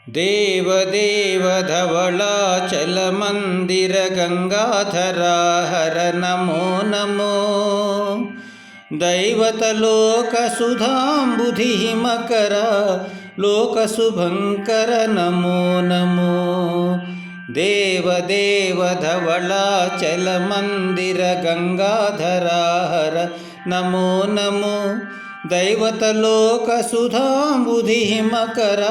देवदेव धवलाचलमन्दिर गंगाधरा हर नमो नमो। दैवतलोकसुधाम्बुधिमकर लोकशुभङ्कर नमो नमो। देवदेव धवलाचलमन्दिर गंगाधरा हर नमो नमो। दैवतलोकसुधाम्बुधिमकर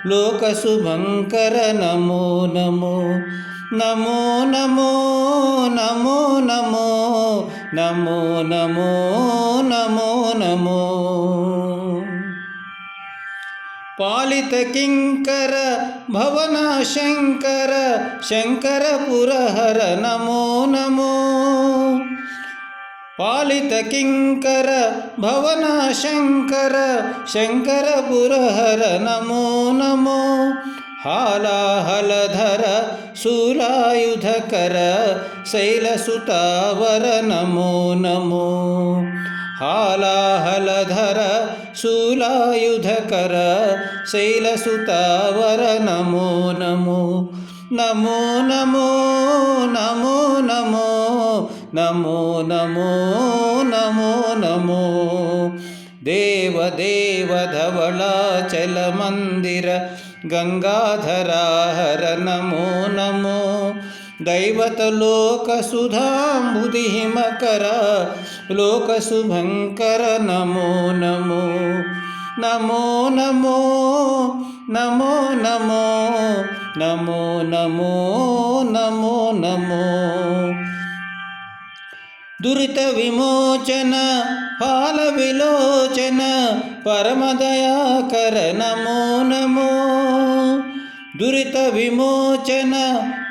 लोकशुभङ्कर नमो नमो। नमो नमो नमो नमो नमो नमो नमो नमो। पालित किंकर भवना शंकर शंकर पुरहर नमो नमो। पालित किंकर भवना शंकर शंकर पुरहर नमो नमो। हालाहलधर शूलायुधकर शैलसुतावर नमो नमो। हालाहलधर शूलायुधकर शैलसुतावर नमो नमो। नमो नमो नमो नमो नमो नमो नमो नमो। देवदेव धवलाचलमन्दिर गंगाधरा हर नमो नमो। दैवतलोकसुधाम्बुधिमकर लोकशुभङ्कर नमो नमो। नमो नमो नमो नमो नमो नमो नमो नमो। दुरित विमोचन फाल विलोचन परमदयाकर नमो नमो। दुरित विमोचन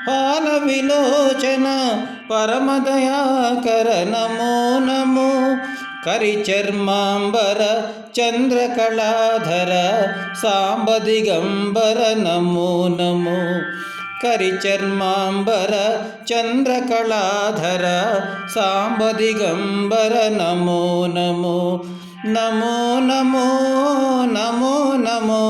फाल विलोचन परमदयाकर नमो नमो। करिचर्मांबर चंद्रकलाधर सांब दिगंबर नमो नमो। करिचर्मांबर चंद्रकलाधर सांब दिगंबर नमो नमो। नमो नमो नमो नमो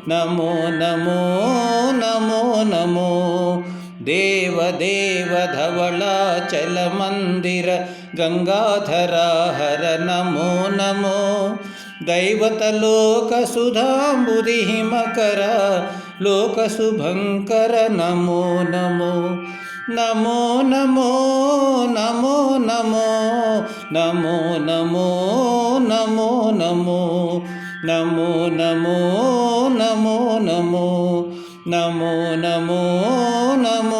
नमो नमो नमो नमो। देवदेव धवलाचलमन्दिर गंगाधरा हर नमो नमो। दैवतलोकसुधाम्बुधिमकर लोकशुभङ्कर नमो नमो। नमो नमो नमो नमो नमो नमो नमो नमो। नमो नमो नमो नमो नमो नमो नमो।